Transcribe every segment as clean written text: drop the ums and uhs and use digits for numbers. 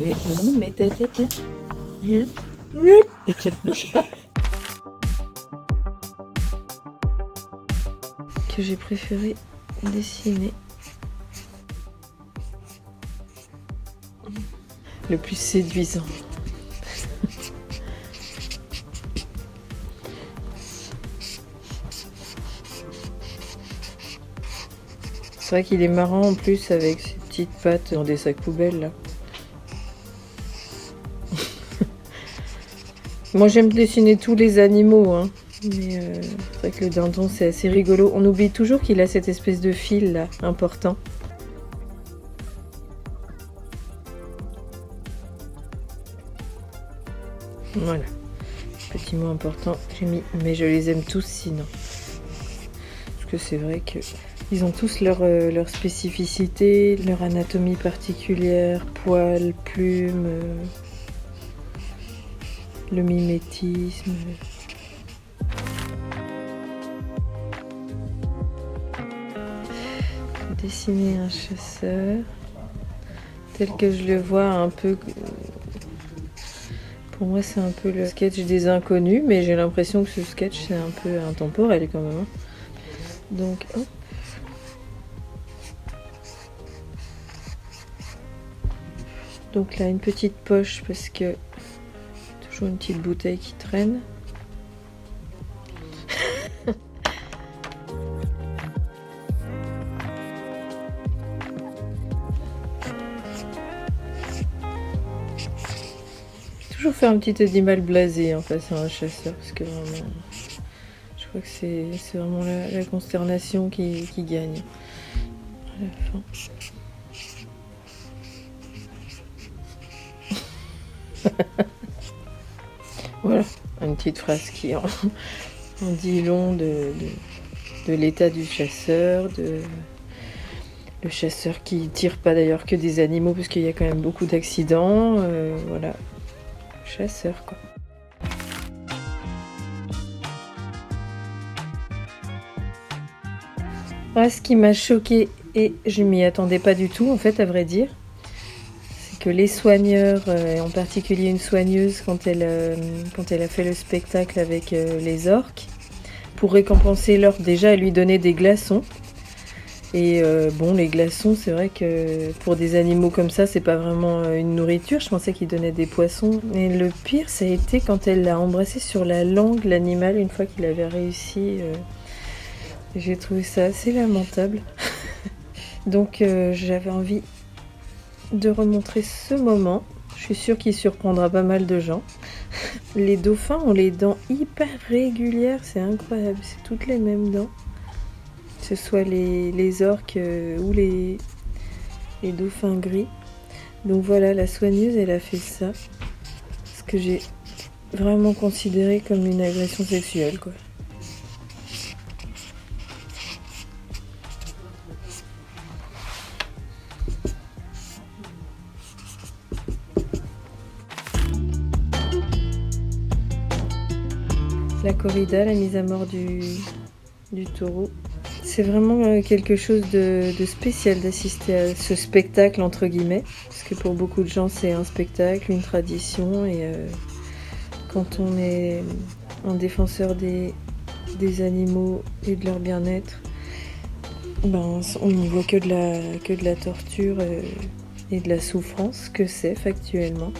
Oui, non, mais que j'ai préféré dessiner. Le plus séduisant. C'est vrai qu'il est marrant en plus avec ses petites pattes dans des sacs poubelles là. Moi j'aime dessiner tous les animaux, hein. Mais c'est vrai que le dindon c'est assez rigolo. On oublie toujours qu'il a cette espèce de fil là, important. Voilà, petit mot important, j'ai mis, mais je les aime tous sinon. Parce que c'est vrai que ils ont tous leur spécificité, leur anatomie particulière, poils, plumes, le mimétisme. Dessiner un chasseur tel que je le vois un peu. Pour moi c'est un peu le sketch des inconnus, mais j'ai l'impression que ce sketch c'est un peu intemporel quand même. Donc hop. Donc là une petite poche parce que toujours une petite bouteille qui traîne. Toujours faire un petit animal blasé en face à un chasseur parce que vraiment je crois que c'est vraiment la consternation qui gagne à la fin. Voilà, une petite phrase qui en dit long de l'état du chasseur, le chasseur qui tire pas d'ailleurs que des animaux parce qu'il y a quand même beaucoup d'accidents, voilà, chasseur quoi. Voilà, ce qui m'a choqué et je m'y attendais pas du tout en fait à vrai dire, c'est que les soigneurs, en particulier une soigneuse quand elle a fait le spectacle avec les orques, pour récompenser l'orque déjà elle lui donnait des glaçons. Et bon, les glaçons, c'est vrai que pour des animaux comme ça, c'est pas vraiment une nourriture. Je pensais qu'ils donnaient des poissons. Et le pire, ça a été quand elle l'a embrassé sur la langue, l'animal, une fois qu'il avait réussi. J'ai trouvé ça assez lamentable. Donc j'avais envie de remontrer ce moment. Je suis sûre qu'il surprendra pas mal de gens. Les dauphins ont les dents hyper régulières, c'est incroyable. C'est toutes les mêmes dents. Que ce soit les orques ou les dauphins gris. Donc voilà, la soigneuse, elle a fait ça. Ce que j'ai vraiment considéré comme une agression sexuelle, quoi. La corrida, la mise à mort du taureau. C'est vraiment quelque chose de spécial d'assister à ce spectacle, entre guillemets. Parce que pour beaucoup de gens, c'est un spectacle, une tradition. Et quand on est un défenseur des animaux et de leur bien-être, ben, on n'y voit que de la torture et de la souffrance que c'est factuellement.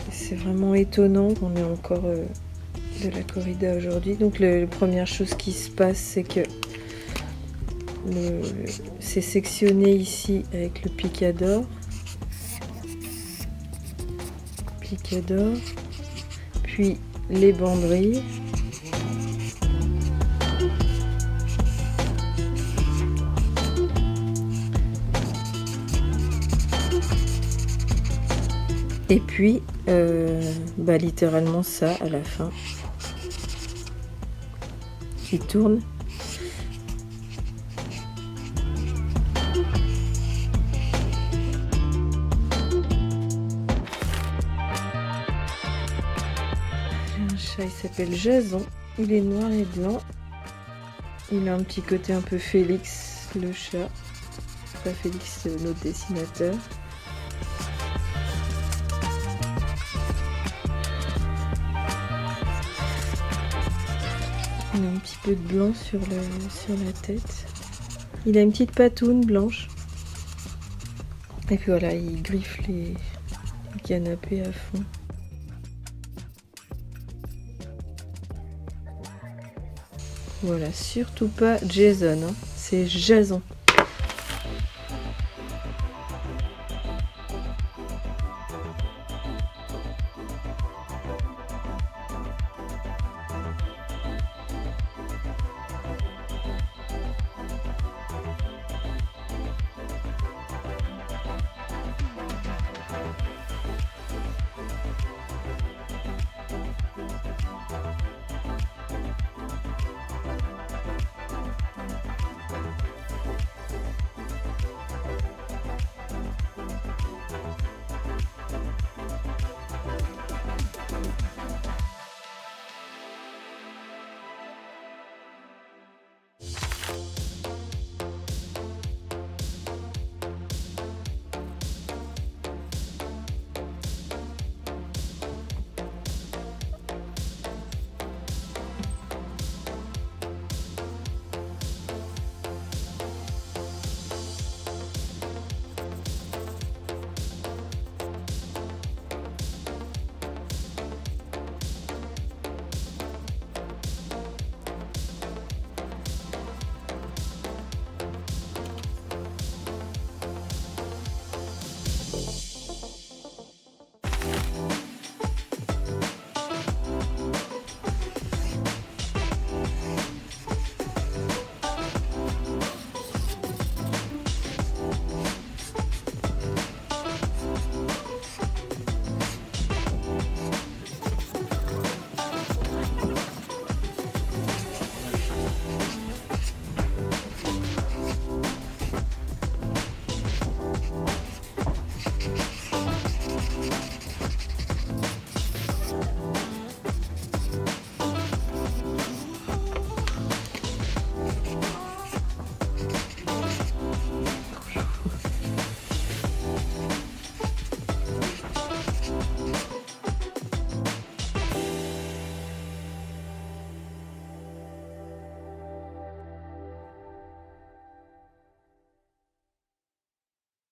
C'est vraiment étonnant qu'on ait encore de la corrida aujourd'hui. Donc la première chose qui se passe, c'est que c'est sectionné ici avec le picador. Puis les banderilles. Et puis littéralement ça à la fin qui tourne. J'ai un chat, il s'appelle Jason, il est noir et blanc, il a un petit côté un peu Félix le chat, pas Félix notre dessinateur. Il a un petit peu de blanc sur la tête. Il a une petite patoune blanche. Et puis voilà, il griffe les canapés à fond. Voilà, surtout pas Jason, hein. C'est Jason.